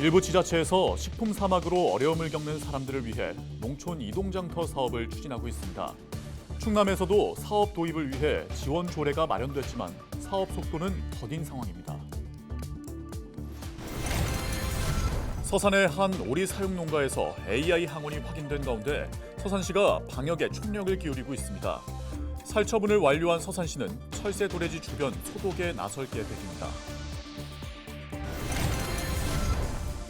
일부 지자체에서 식품 사막으로 어려움을 겪는 사람들을 위해 농촌 이동장터 사업을 추진하고 있습니다. 충남에서도 사업 도입을 위해 지원 조례가 마련됐지만 사업 속도는 더딘 상황입니다. 서산의 한 오리 사육 농가에서 AI 항원이 확인된 가운데 서산시가 방역에 총력을 기울이고 있습니다. 살처분을 완료한 서산시는 철새 도래지 주변 소독에 나설 계획입니다.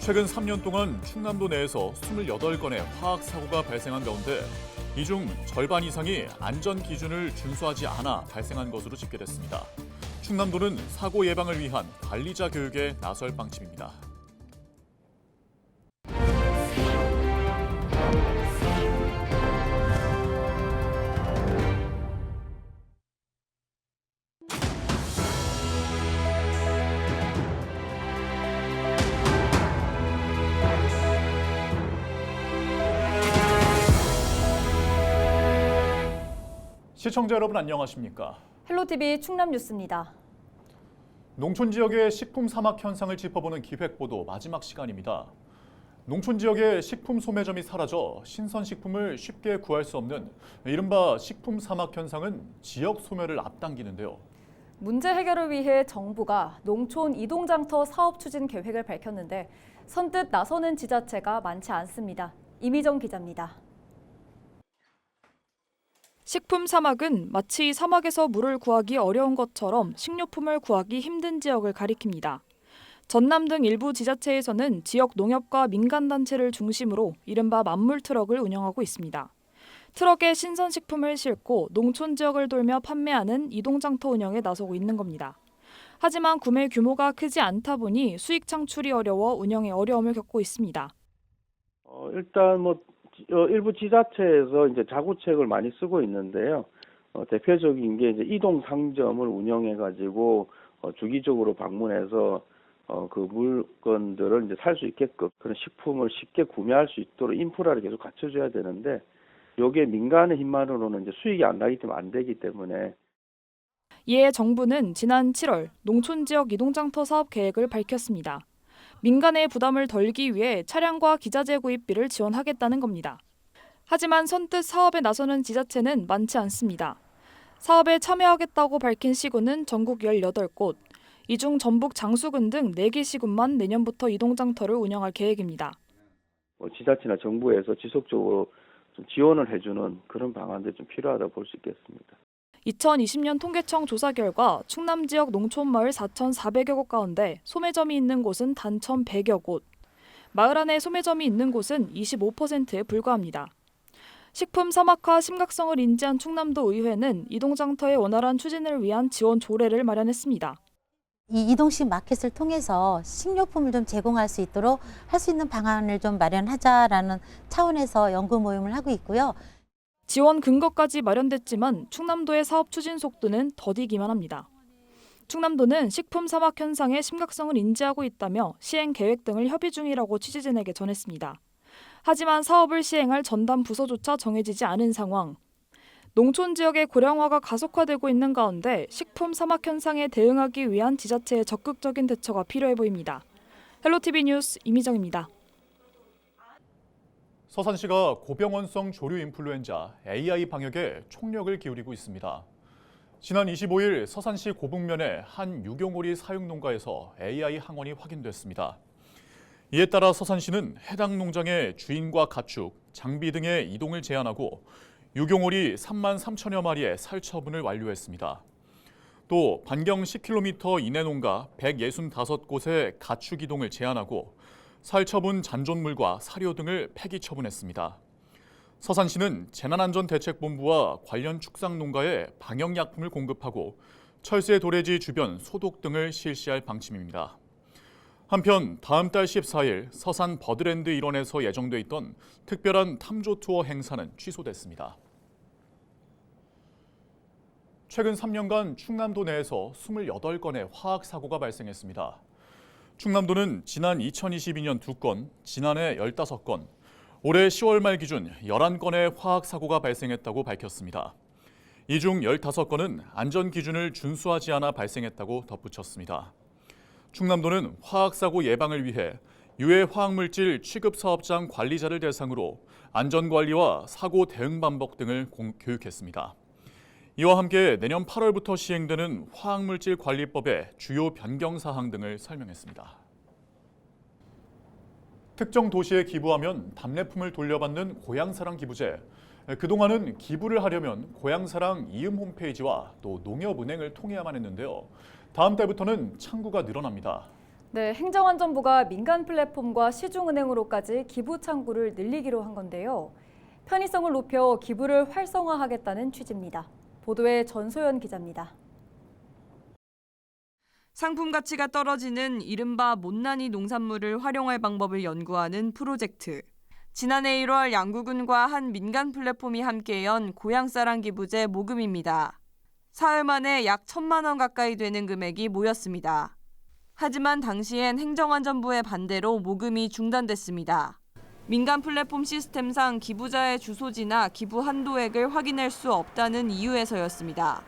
최근 3년 동안 충남도 내에서 28건의 화학 사고가 발생한 가운데 이 중 절반 이상이 안전 기준을 준수하지 않아 발생한 것으로 집계됐습니다. 충남도는 사고 예방을 위한 관리자 교육에 나설 방침입니다. 시청자 여러분 안녕하십니까? 헬로티비 충남 뉴스입니다. 농촌 지역의 식품 사막 현상을 짚어보는 기획보도 마지막 시간입니다. 농촌 지역의 식품 소매점이 사라져 신선 식품을 쉽게 구할 수 없는 이른바 식품 사막 현상은 지역 소멸을 앞당기는데요. 문제 해결을 위해 정부가 농촌 이동장터 사업 추진 계획을 밝혔는데 선뜻 나서는 지자체가 많지 않습니다. 이미정 기자입니다. 식품 사막은 마치 사막에서 물을 구하기 어려운 것처럼 식료품을 구하기 힘든 지역을 가리킵니다. 전남 등 일부 지자체에서는 지역 농협과 민간단체를 중심으로 이른바 만물 트럭을 운영하고 있습니다. 트럭에 신선식품을 싣고 농촌 지역을 돌며 판매하는 이동장터 운영에 나서고 있는 겁니다. 하지만 구매 규모가 크지 않다 보니 수익 창출이 어려워 운영에 어려움을 겪고 있습니다. 일단 일부 지자체에서 이제 자구책을 많이 쓰고 있는데요. 대표적인 게 이제 이동 상점을 운영해가지고 주기적으로 방문해서 그 물건들을 이제 살 수 있게끔 그런 식품을 쉽게 구매할 수 있도록 인프라를 계속 갖춰줘야 되는데 여기에 민간의 힘만으로는 이제 수익이 안 나기 때문에 안 되기 때문에. 이에 정부는 지난 7월 농촌 지역 이동장터 사업 계획을 밝혔습니다. 민간의 부담을 덜기 위해 차량과 기자재 구입비를 지원하겠다는 겁니다. 하지만 선뜻 사업에 나서는 지자체는 많지 않습니다. 사업에 참여하겠다고 밝힌 시군은 전국 18곳, 이 중 전북 장수군 등 4개 시군만 내년부터 이동장터를 운영할 계획입니다. 지자체나 정부에서 지속적으로 좀 지원을 해주는 그런 방안들이 좀 필요하다고 볼 수 있겠습니다. 2020년 통계청 조사 결과 충남 지역 농촌마을 4,400여 곳 가운데 소매점이 있는 곳은 단 1,100여 곳, 마을 안에 소매점이 있는 곳은 25%에 불과합니다. 식품 사막화 심각성을 인지한 충남도 의회는 이동장터의 원활한 추진을 위한 지원 조례를 마련했습니다. 이 이동식 마켓을 통해서 식료품을 좀 제공할 수 있도록 할 수 있는 방안을 좀 마련하자라는 차원에서 연구 모임을 하고 있고요. 지원 근거까지 마련됐지만 충남도의 사업 추진 속도는 더디기만 합니다. 충남도는 식품 사막 현상의 심각성을 인지하고 있다며 시행 계획 등을 협의 중이라고 취재진에게 전했습니다. 하지만 사업을 시행할 전담 부서조차 정해지지 않은 상황. 농촌 지역의 고령화가 가속화되고 있는 가운데 식품 사막 현상에 대응하기 위한 지자체의 적극적인 대처가 필요해 보입니다. 헬로티비 뉴스 이미정입니다. 서산시가 고병원성 조류 인플루엔자 AI 방역에 총력을 기울이고 있습니다. 지난 25일 서산시 고북면의 한 유경오리 사육농가에서 AI 항원이 확인됐습니다. 이에 따라 서산시는 해당 농장의 주인과 가축, 장비 등의 이동을 제한하고 유경오리 3만 3천여 마리의 살처분을 완료했습니다. 또 반경 10km 이내 농가 165곳의 가축 이동을 제한하고 살처분 잔존물과 사료 등을 폐기 처분했습니다. 서산시는 재난안전대책본부와 관련 축산농가에 방역약품을 공급하고 철새 도래지 주변 소독 등을 실시할 방침입니다. 한편 다음 달 14일 서산 버드랜드 일원에서 예정돼 있던 특별한 탐조 투어 행사는 취소됐습니다. 최근 3년간 충남도 내에서 28건의 화학 사고가 발생했습니다. 충남도는 지난 2022년 2건, 지난해 15건, 올해 10월 말 기준 11건의 화학 사고가 발생했다고 밝혔습니다. 이 중 15건은 안전 기준을 준수하지 않아 발생했다고 덧붙였습니다. 충남도는 화학사고 예방을 위해 유해 화학물질 취급사업장 관리자를 대상으로 안전관리와 사고 대응 방법 등을 교육했습니다. 이와 함께 내년 8월부터 시행되는 화학물질 관리법의 주요 변경 사항 등을 설명했습니다. 특정 도시에 기부하면 답례품을 돌려받는 고향사랑 기부제. 그동안은 기부를 하려면 고향사랑 이음 홈페이지와 또 농협은행을 통해야만 했는데요. 다음 달부터는 창구가 늘어납니다. 네, 행정안전부가 민간 플랫폼과 시중은행으로까지 기부 창구를 늘리기로 한 건데요. 편의성을 높여 기부를 활성화하겠다는 취지입니다. 보도에 전소연 기자입니다. 상품 가치가 떨어지는 이른바 못난이 농산물을 활용할 방법을 연구하는 프로젝트. 지난해 1월 양구군과 한 민간 플랫폼이 함께 연 고향사랑 기부제 모금입니다. 사흘 만에 약 1,000만 원 가까이 되는 금액이 모였습니다. 하지만 당시엔 행정안전부의 반대로 모금이 중단됐습니다. 민간 플랫폼 시스템상 기부자의 주소지나 기부 한도액을 확인할 수 없다는 이유에서였습니다.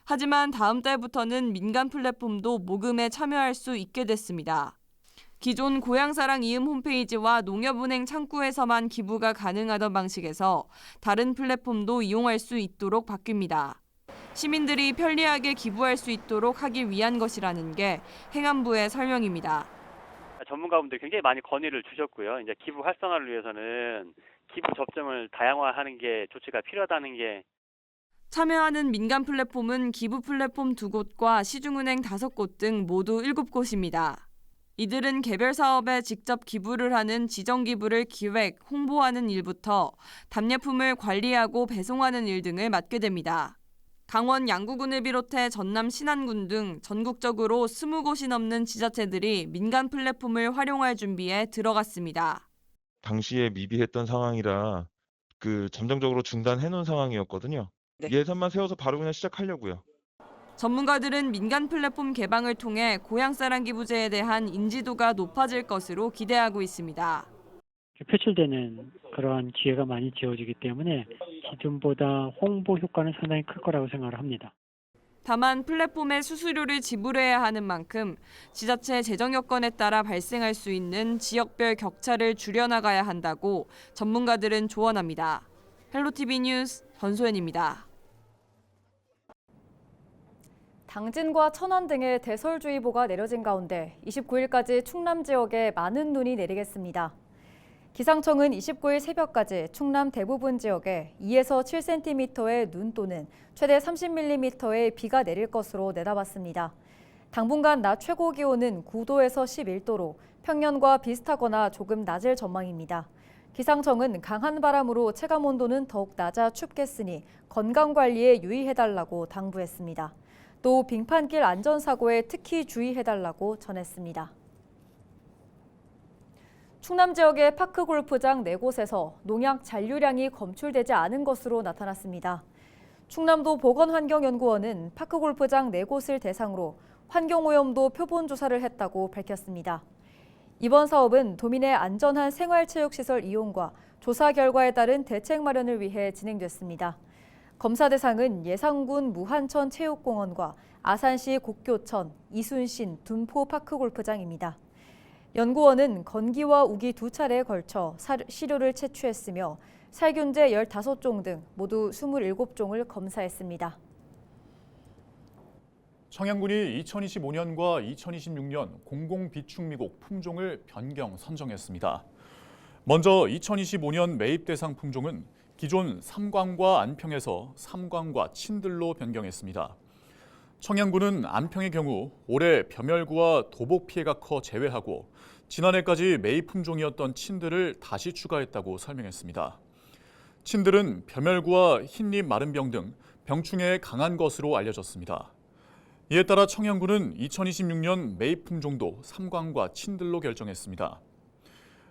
하지만 다음 달부터는 민간 플랫폼도 모금에 참여할 수 있게 됐습니다. 기존 고향사랑 이음 홈페이지와 농협은행 창구에서만 기부가 가능하던 방식에서 다른 플랫폼도 이용할 수 있도록 바뀝니다. 시민들이 편리하게 기부할 수 있도록 하기 위한 것이라는 게 행안부의 설명입니다. 전문가분들이 굉장히 많이 건의를 주셨고요. 이제 기부 활성화를 위해서는 기부 접점을 다양화하는 게 조치가 필요하다는 게 참여하는 민간 플랫폼은 기부 플랫폼 2곳과 시중은행 5곳 등 모두 7곳입니다. 이들은 개별 사업에 직접 기부를 하는 지정기부를 기획, 홍보하는 일부터 답례품을 관리하고 배송하는 일 등을 맡게 됩니다. 강원 양구군을 비롯해 전남 신안군 등 전국적으로 20곳이 넘는 지자체들이 민간 플랫폼을 활용할 준비에 들어갔습니다. 당시에 미비했던 상황이라 잠정적으로 중단해 놓은 상황이었거든요. 네. 예산만 세워서 바로 그냥 시작하려고요. 전문가들은 민간 플랫폼 개방을 통해 고향사랑 기부제에 대한 인지도가 높아질 것으로 기대하고 있습니다. 표출되는 그러한 기회가 많이 지어지기 때문에 기존보다 홍보 효과는 상당히 클 거라고 생각을 합니다. 다만 플랫폼에 수수료를 지불해야 하는 만큼 지자체 재정 여건에 따라 발생할 수 있는 지역별 격차를 줄여나가야 한다고 전문가들은 조언합니다. 헬로티비 뉴스 전소연입니다. 당진과 천안 등의 대설주의보가 내려진 가운데 29일까지 충남 지역에 많은 눈이 내리겠습니다. 기상청은 29일 새벽까지 충남 대부분 지역에 2에서 7cm의 눈 또는 최대 30mm의 비가 내릴 것으로 내다봤습니다. 당분간 낮 최고 기온은 9도에서 11도로 평년과 비슷하거나 조금 낮을 전망입니다. 기상청은 강한 바람으로 체감온도는 더욱 낮아 춥겠으니 건강관리에 유의해달라고 당부했습니다. 또 빙판길 안전사고에 특히 주의해달라고 전했습니다. 충남 지역의 파크 골프장 4곳에서 농약 잔류량이 검출되지 않은 것으로 나타났습니다. 충남도 보건환경연구원은 파크 골프장 4곳을 대상으로 환경오염도 표본 조사를 했다고 밝혔습니다. 이번 사업은 도민의 안전한 생활체육시설 이용과 조사 결과에 따른 대책 마련을 위해 진행됐습니다. 검사 대상은 예산군 무한천 체육공원과 아산시 곡교천, 이순신, 둔포 파크골프장입니다. 연구원은 건기와 우기 2차례에 걸쳐 시료를 채취했으며 살균제 15종 등 모두 27종을 검사했습니다. 청양군이 2025년과 2026년 공공비축미국 품종을 변경 선정했습니다. 먼저 2025년 매입 대상 품종은 기존 삼광과 안평에서 삼광과 친들로 변경했습니다. 청양군은 안평의 경우 올해 벼멸구와 도복 피해가 커 제외하고 지난해까지 매입 품종이었던 친들을 다시 추가했다고 설명했습니다. 친들은 벼멸구와 흰잎 마른병 등 병충해에 강한 것으로 알려졌습니다. 이에 따라 청양군은 2026년 매입 품종도 삼광과 친들로 결정했습니다.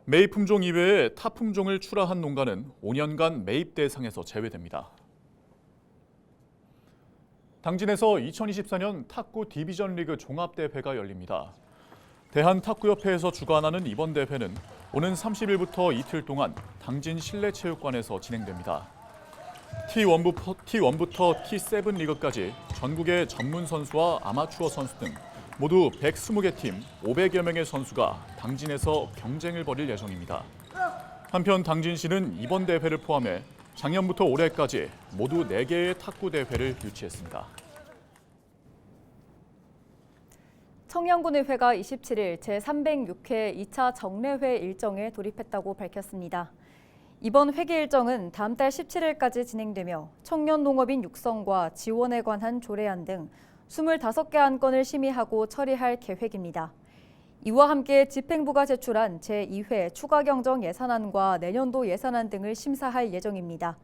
매입 품종 이외에 타 품종을 출하한 농가는 5년간 매입 대상에서 제외됩니다. 당진에서 2024년 탁구 디비전 리그 종합대회가 열립니다. 대한탁구협회에서 주관하는 이번 대회는 오는 30일부터 이틀 동안 당진 실내체육관에서 진행됩니다. T1부터 T7 리그까지 전국의 전문 선수와 아마추어 선수 등 모두 120개 팀 500여 명의 선수가 당진에서 경쟁을 벌일 예정입니다. 한편 당진시는 이번 대회를 포함해 작년부터 올해까지 모두 4개의 탁구 대회를 유치했습니다. 청양군의회가 27일 제306회 2차 정례회 일정에 돌입했다고 밝혔습니다. 이번 회계 일정은 다음 달 17일까지 진행되며 청년 농업인 육성과 지원에 관한 조례안 등 25개 안건을 심의하고 처리할 계획입니다. 이와 함께 집행부가 제출한 제2회 추가경정 예산안과 내년도 예산안 등을 심사할 예정입니다.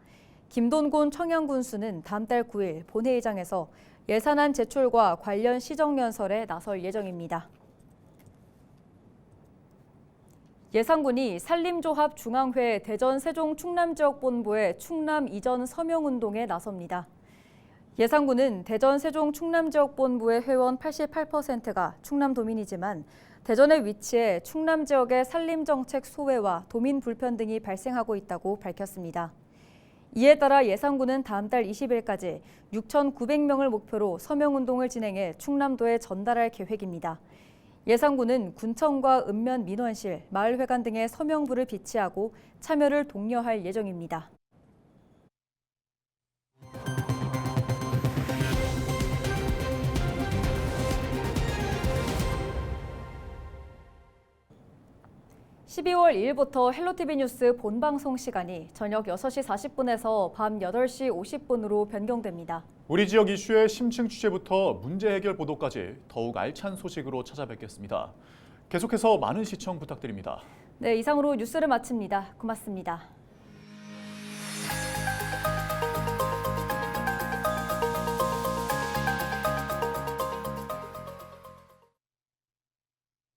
김돈곤 청양군수는 다음 달 9일 본회의장에서 예산안 제출과 관련 시정연설에 나설 예정입니다. 예산군이 산림조합 중앙회 대전 세종 충남지역본부의 충남 이전 서명운동에 나섭니다. 예산군은 대전 세종 충남지역본부의 회원 88%가 충남도민이지만 대전에 위치해 충남 지역의 산림정책 소외와 도민 불편 등이 발생하고 있다고 밝혔습니다. 이에 따라 예산군은 다음 달 20일까지 6,900명을 목표로 서명운동을 진행해 충남도에 전달할 계획입니다. 예산군은 군청과 읍면 민원실, 마을회관 등의 서명부를 비치하고 참여를 독려할 예정입니다. (12월 2일부터) 헬로티비 뉴스 본방송 시간이 저녁 6시 40분에서 밤 8시 50분으로 변경됩니다. 우리 지역 이슈의 심층 취재부터 문제 해결 보도까지 더욱 알찬 소식으로 찾아뵙겠습니다. 계속해서 많은 시청 부탁드립니다. 네, 이상으로 뉴스를 마칩니다. 고맙습니다.